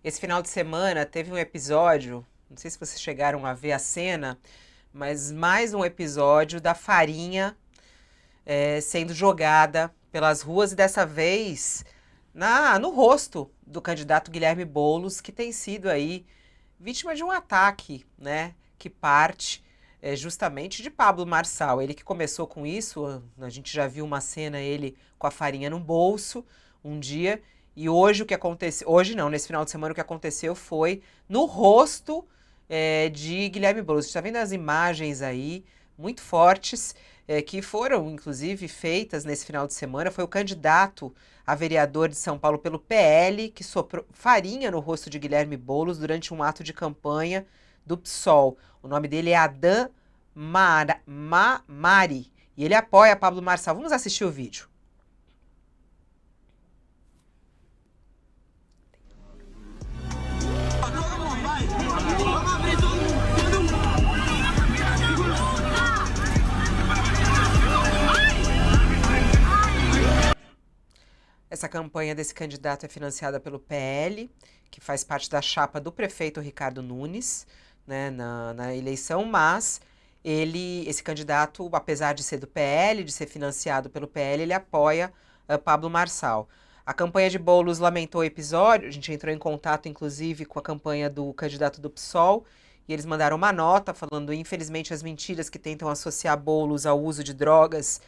Esse final de semana teve um episódio, não sei se vocês chegaram a ver a cena, mas mais um episódio da farinha sendo jogada pelas ruas e dessa vez no rosto do candidato Guilherme Boulos, que tem sido aí vítima de um ataque, né, que parte justamente de Pablo Marçal. Ele que começou com isso, a gente já viu uma cena ele com a farinha no bolso um dia, e hoje o que aconteceu, hoje não, nesse final de semana o que aconteceu foi no rosto de Guilherme Boulos. Você está vendo as imagens aí, muito fortes, que foram inclusive feitas nesse final de semana. Foi o candidato a vereador de São Paulo pelo PL, que soprou farinha no rosto de Guilherme Boulos durante um ato de campanha do PSOL. O nome dele é Adam Mari e ele apoia Pablo Marçal. Vamos assistir o vídeo. Essa campanha desse candidato é financiada pelo PL, que faz parte da chapa do prefeito Ricardo Nunes, né, na eleição, mas esse candidato, apesar de ser do PL, de ser financiado pelo PL, ele apoia Pablo Marçal. A campanha de Boulos lamentou o episódio, a gente entrou em contato, inclusive, com a campanha do candidato do PSOL, e eles mandaram uma nota falando, infelizmente, as mentiras que tentam associar Boulos ao uso de drogas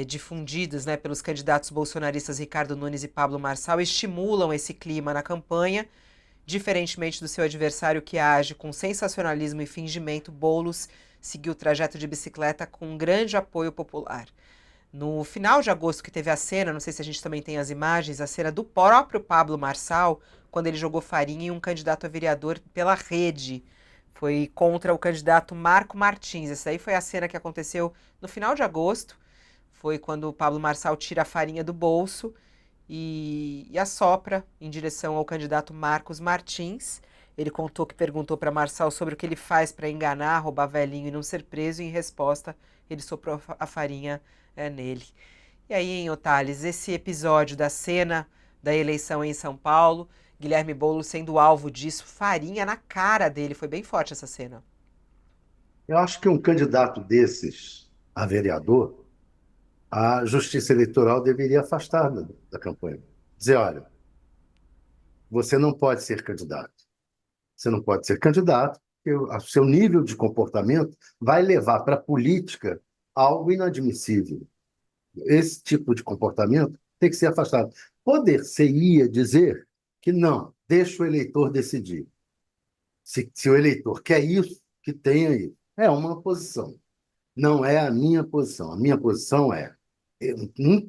difundidas, né, pelos candidatos bolsonaristas Ricardo Nunes e Pablo Marçal estimulam esse clima na campanha. Diferentemente do seu adversário que age com sensacionalismo e fingimento, Boulos seguiu o trajeto de bicicleta com um grande apoio popular. No final de agosto que teve a cena, não sei se a gente também tem as imagens, a cena do próprio Pablo Marçal, quando ele jogou farinha em um candidato a vereador pela rede. Foi contra o candidato Marco Martins. Essa aí foi a cena que aconteceu no final de agosto. Foi quando o Pablo Marçal tira a farinha do bolso e assopra em direção ao candidato Marcos Martins. Ele contou que perguntou para Marçal sobre o que ele faz para enganar, roubar velhinho e não ser preso, e em resposta ele soprou a farinha nele. E aí, em Otales, esse episódio da cena da eleição em São Paulo, Guilherme Boulos sendo alvo disso, farinha na cara dele, foi bem forte essa cena. Eu acho que um candidato desses a vereador, a Justiça Eleitoral deveria afastar da campanha. Dizer, olha, você não pode ser candidato. Você não pode ser candidato, porque o seu nível de comportamento vai levar para a política algo inadmissível. Esse tipo de comportamento tem que ser afastado. Poder-se-ia dizer que não, deixa o eleitor decidir. Se o eleitor quer isso, que tenha isso. É uma posição. Não é a minha posição. A minha posição é um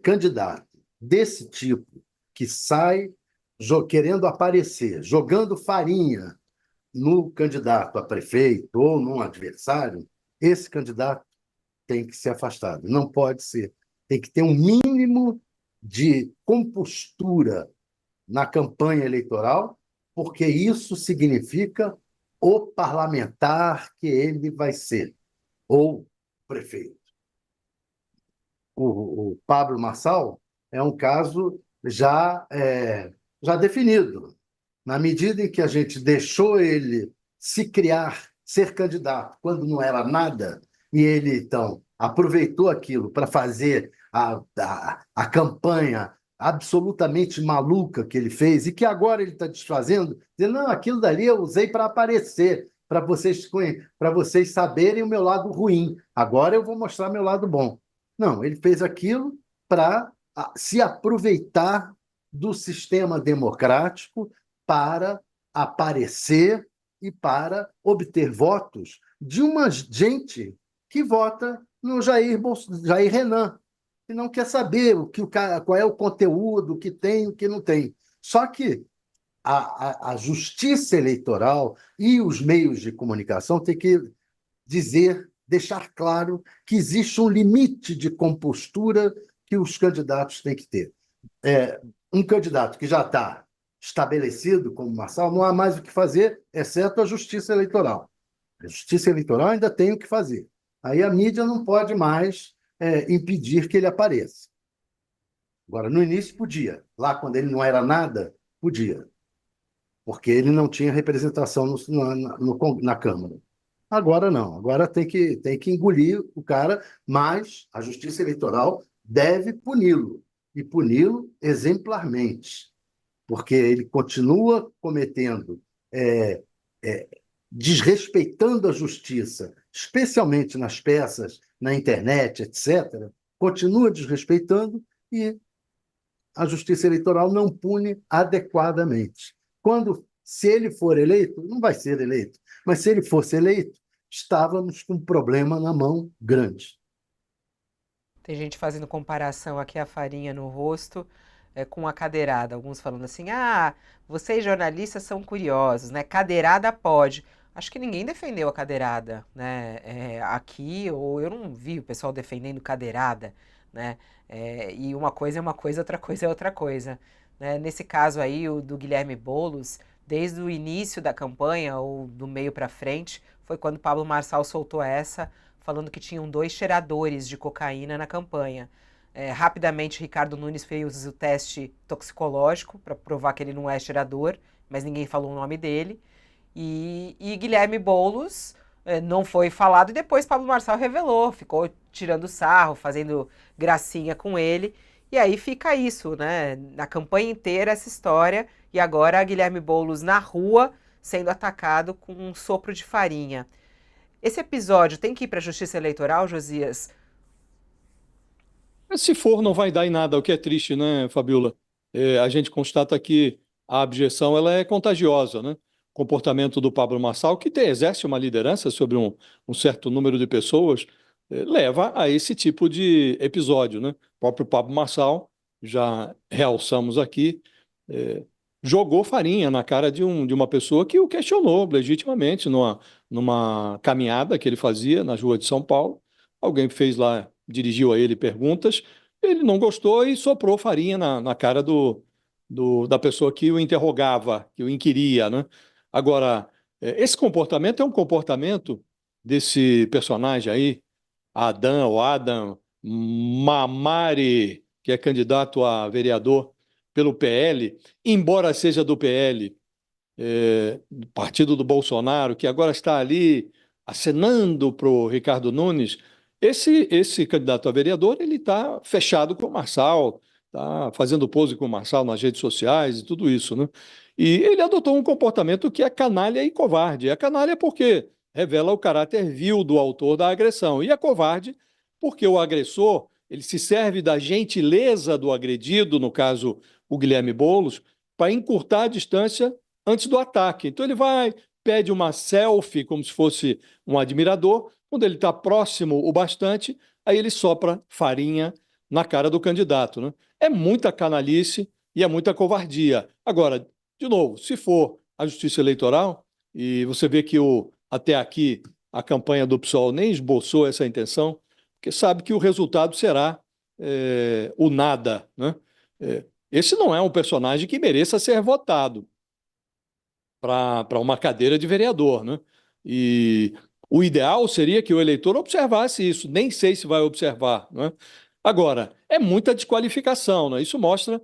candidato desse tipo que sai querendo aparecer, jogando farinha no candidato a prefeito ou num adversário, esse candidato tem que ser afastado. Não pode ser. Tem que ter um mínimo de compostura na campanha eleitoral, porque isso significa o parlamentar que ele vai ser, ou prefeito. O Pablo Marçal é um caso já definido. Na medida em que a gente deixou ele se criar, ser candidato, quando não era nada, e ele, então, aproveitou aquilo para fazer a campanha absolutamente maluca que ele fez, e que agora ele está desfazendo, dizendo, não, aquilo dali eu usei para aparecer, para vocês saberem o meu lado ruim. Agora eu vou mostrar meu lado bom. Não, ele fez aquilo para se aproveitar do sistema democrático para aparecer e para obter votos de uma gente que vota no Jair Renan, que não quer saber qual é o conteúdo, o que tem, o que não tem. Só que a justiça eleitoral e os meios de comunicação têm que deixar claro que existe um limite de compostura que os candidatos têm que ter. Um candidato que já está estabelecido como Marçal, não há mais o que fazer, exceto a justiça eleitoral. A justiça eleitoral ainda tem o que fazer. Aí a mídia não pode mais impedir que ele apareça. Agora, no início podia. Lá, quando ele não era nada, podia. porque ele não tinha representação na Câmara. Agora não, agora tem que engolir o cara, mas a Justiça Eleitoral deve puni-lo, e puni-lo exemplarmente, porque ele continua cometendo, é, é, desrespeitando a justiça, especialmente nas peças, na internet, etc., continua desrespeitando e a Justiça Eleitoral não pune adequadamente. Se ele for eleito, não vai ser eleito, mas se ele fosse eleito, estávamos com um problema na mão grande. Tem gente fazendo comparação aqui a farinha no rosto com a cadeirada. Alguns falando assim: ah, vocês jornalistas são curiosos, né? Cadeirada pode. Acho que ninguém defendeu a cadeirada, né? Aqui, ou eu não vi o pessoal defendendo cadeirada, né? E uma coisa é uma coisa, outra coisa é outra coisa. Né? Nesse caso aí, o do Guilherme Boulos, desde o início da campanha, ou do meio para frente, foi quando Pablo Marçal soltou essa falando que tinham 2 cheiradores de cocaína na campanha. Rapidamente, Ricardo Nunes fez o teste toxicológico para provar que ele não é cheirador, mas ninguém falou o nome dele. E Guilherme Boulos não foi falado, e depois Pablo Marçal revelou, ficou tirando sarro, fazendo gracinha com ele. E aí fica isso, né? Na campanha inteira essa história, e agora Guilherme Boulos na rua sendo atacado com um sopro de farinha. Esse episódio tem que ir para a Justiça Eleitoral, Josias? Mas se for, não vai dar em nada, o que é triste, né, Fabiola? A gente constata que a abjeção ela é contagiosa, né? O comportamento do Pablo Marçal, que exerce uma liderança sobre um certo número de pessoas, leva a esse tipo de episódio, né? O próprio Pablo Marçal, já realçamos aqui, eh, jogou farinha na cara de uma pessoa que o questionou legitimamente numa caminhada que ele fazia na rua de São Paulo. Alguém fez lá, dirigiu a ele perguntas, ele não gostou e soprou farinha na cara da pessoa que o interrogava, que o inquiria, né? Agora, esse comportamento é um comportamento desse personagem aí, Adam Mamari, que é candidato a vereador pelo PL, embora seja do PL, partido do Bolsonaro, que agora está ali acenando para o Ricardo Nunes, esse candidato a vereador ele está fechado com o Marçal, está fazendo pose com o Marçal nas redes sociais e tudo isso, né? E ele adotou um comportamento que é canalha e covarde. É canalha porque revela o caráter vil do autor da agressão, e é covarde porque o agressor ele se serve da gentileza do agredido, no caso o Guilherme Boulos, para encurtar a distância antes do ataque. Então ele vai, pede uma selfie como se fosse um admirador, quando ele está próximo o bastante, aí ele sopra farinha na cara do candidato, né? É muita canalice e é muita covardia. Agora, de novo, se for a Justiça Eleitoral, e você vê que até aqui a campanha do PSOL nem esboçou essa intenção, porque sabe que o resultado será o nada, né? Esse não é um personagem que mereça ser votado para uma cadeira de vereador, né? E o ideal seria que o eleitor observasse isso. Nem sei se vai observar, né? Agora, é muita desqualificação, né? Isso mostra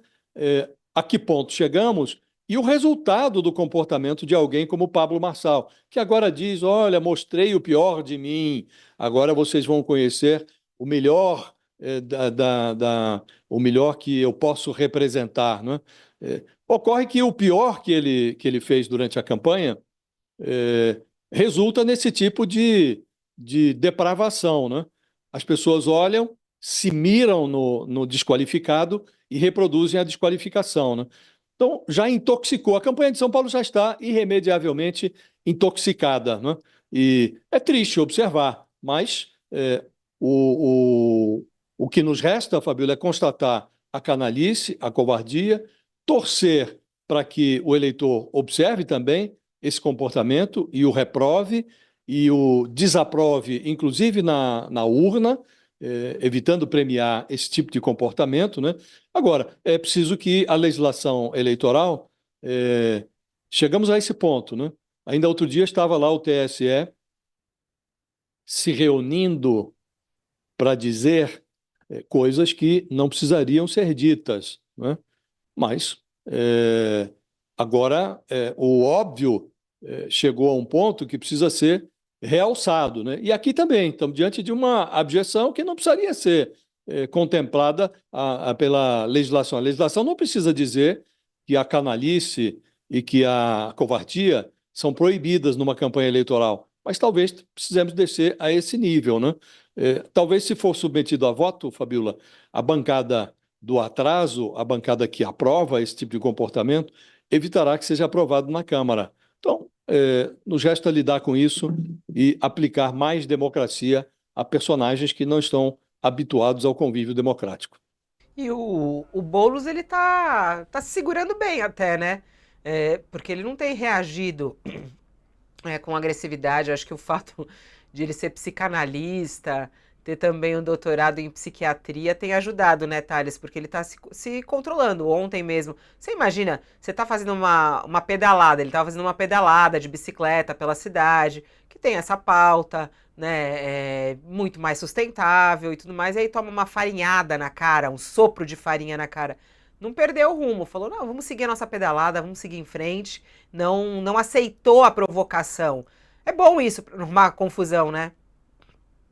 a que ponto chegamos e o resultado do comportamento de alguém como Pablo Marçal, que agora diz: olha, mostrei o pior de mim, agora vocês vão conhecer o melhor, o melhor que eu posso representar, né? Ocorre que o pior que ele fez durante a campanha resulta nesse tipo de depravação, né? As pessoas olham, se miram no desqualificado e reproduzem a desqualificação, né? Então, já intoxicou. A campanha de São Paulo já está irremediavelmente intoxicada, né? E é triste observar, mas o, o, o que nos resta, Fabíola, é constatar a canalice, a covardia, torcer para que o eleitor observe também esse comportamento e o reprove e o desaprove, inclusive na urna, evitando premiar esse tipo de comportamento, né? Agora, é preciso que a legislação eleitoral, chegamos a esse ponto, né? Ainda outro dia estava lá o TSE se reunindo para dizer coisas que não precisariam ser ditas, né? Mas Agora, o óbvio chegou a um ponto que precisa ser realçado, né? E aqui também estamos diante de uma abjeção que não precisaria ser contemplada pela legislação. A legislação não precisa dizer que a canalice e que a covardia são proibidas numa campanha eleitoral, mas talvez precisemos descer a esse nível, né? Talvez, se for submetido a voto, Fabiola, a bancada do atraso, a bancada que aprova esse tipo de comportamento, evitará que seja aprovado na Câmara. Então, nos resta lidar com isso e aplicar mais democracia a personagens que não estão habituados ao convívio democrático. E o Boulos, ele tá se segurando bem até, né? Porque ele não tem reagido com agressividade. Acho que o fato de ele ser psicanalista, ter também um doutorado em psiquiatria, tem ajudado, né, Thales? Porque ele tá se controlando. Ontem mesmo, você imagina, você tá fazendo uma pedalada, ele tava fazendo uma pedalada de bicicleta pela cidade, que tem essa pauta, né, muito mais sustentável e tudo mais, e aí toma uma farinhada na cara, um sopro de farinha na cara. Não perdeu o rumo, falou, não, vamos seguir a nossa pedalada, vamos seguir em frente, não aceitou a provocação. É bom isso, pra não arrumar confusão, né?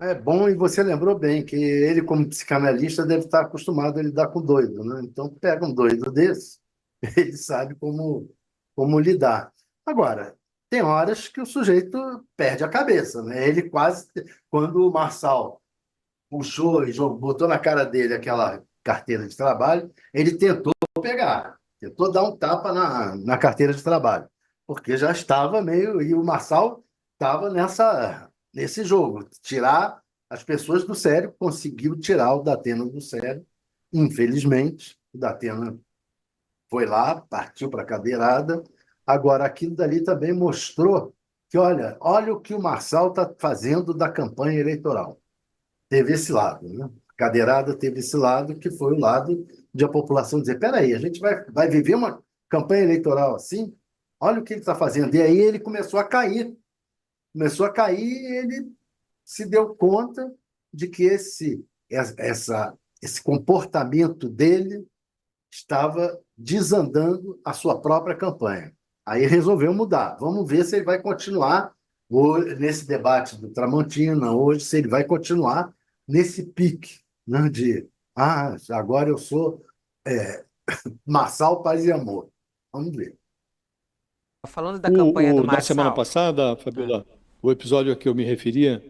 É bom, e você lembrou bem que ele, como psicanalista, deve estar acostumado a lidar com doido, né? Então, pega um doido desse, ele sabe como lidar. Agora, tem horas que o sujeito perde a cabeça, né? Ele quase, quando o Marçal puxou e botou na cara dele aquela carteira de trabalho, ele tentou pegar, tentou dar um tapa na carteira de trabalho, porque já estava meio. E o Marçal estava nesse jogo, tirar as pessoas do sério, conseguiu tirar o Datena do sério. Infelizmente, o Datena foi lá, partiu para a cadeirada. Agora, aquilo dali também mostrou que, olha o que o Marçal está fazendo da campanha eleitoral. Teve esse lado, né? A cadeirada teve esse lado, que foi o lado de a população dizer: peraí, a gente vai viver uma campanha eleitoral assim? Olha o que ele está fazendo. E aí ele começou a cair. Começou a cair e ele se deu conta de que esse comportamento dele estava desandando a sua própria campanha. Aí resolveu mudar. Vamos ver se ele vai continuar nesse debate do Tramontina hoje, se ele vai continuar nesse pique, né, de agora eu sou Marçal, Paz e Amor. Vamos ver. Falando da campanha do Na semana Marçal. passada, Fabiola, o episódio a que eu me referia,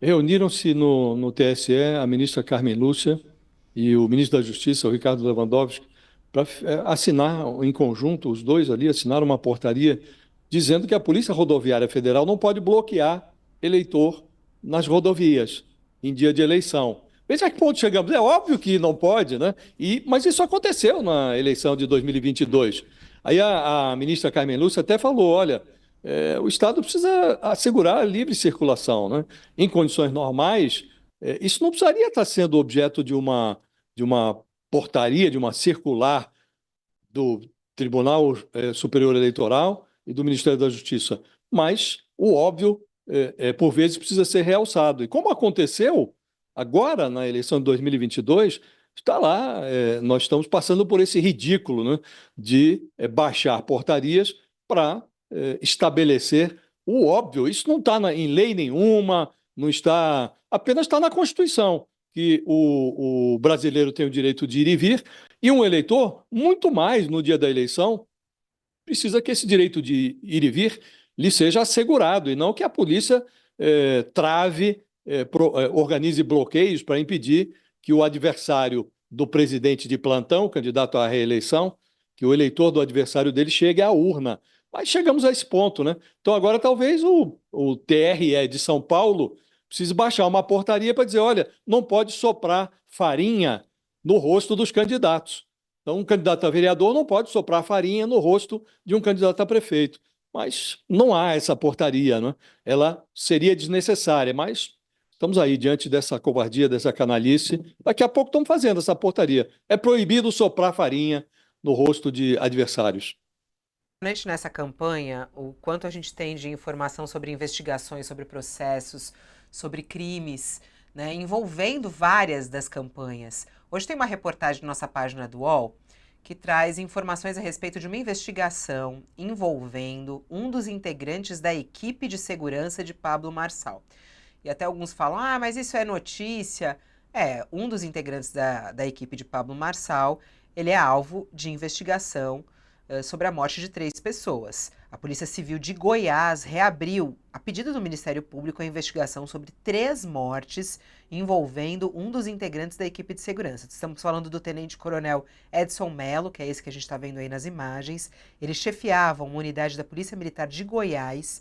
reuniram-se no TSE a ministra Carmen Lúcia e o ministro da Justiça, o Ricardo Lewandowski, para assinar em conjunto, os dois ali assinaram uma portaria dizendo que a Polícia Rodoviária Federal não pode bloquear eleitor nas rodovias em dia de eleição. Veja a que ponto chegamos. É óbvio que não pode, né? Mas isso aconteceu na eleição de 2022. Aí a ministra Carmen Lúcia até falou, olha, o Estado precisa assegurar a livre circulação, né? Em condições normais, isso não precisaria estar sendo objeto de uma portaria, de uma circular do Tribunal Superior Eleitoral e do Ministério da Justiça. Mas o óbvio, por vezes, precisa ser realçado. E como aconteceu agora na eleição de 2022, está lá, nós estamos passando por esse ridículo, né, de baixar portarias para estabelecer o óbvio. Isso não está em lei nenhuma, não está, apenas está na Constituição, que o brasileiro tem o direito de ir e vir, e um eleitor, muito mais no dia da eleição, precisa que esse direito de ir e vir lhe seja assegurado, e não que a polícia trave, organize bloqueios para impedir que o adversário do presidente de plantão, candidato à reeleição, que o eleitor do adversário dele chegue à urna. Mas chegamos a esse ponto, né? Então agora talvez o TRE de São Paulo precise baixar uma portaria para dizer, olha, não pode soprar farinha no rosto dos candidatos. Então, um candidato a vereador não pode soprar farinha no rosto de um candidato a prefeito. Mas não há essa portaria, né? Ela seria desnecessária, mas estamos aí diante dessa covardia, dessa canalice. Daqui a pouco estamos fazendo essa portaria. É proibido soprar farinha no rosto de adversários. Nessa campanha, o quanto a gente tem de informação sobre investigações, sobre processos, sobre crimes, né, envolvendo várias das campanhas. Hoje tem uma reportagem na nossa página do UOL que traz informações a respeito de uma investigação envolvendo um dos integrantes da equipe de segurança de Pablo Marçal. E até alguns falam, mas isso é notícia. Um dos integrantes da equipe de Pablo Marçal, ele é alvo de investigação sobre a morte de 3 pessoas. A Polícia Civil de Goiás reabriu, a pedido do Ministério Público, a investigação sobre 3 mortes envolvendo um dos integrantes da equipe de segurança. Estamos falando do tenente-coronel Edson Mello, que é esse que a gente está vendo aí nas imagens. Ele chefiava uma unidade da Polícia Militar de Goiás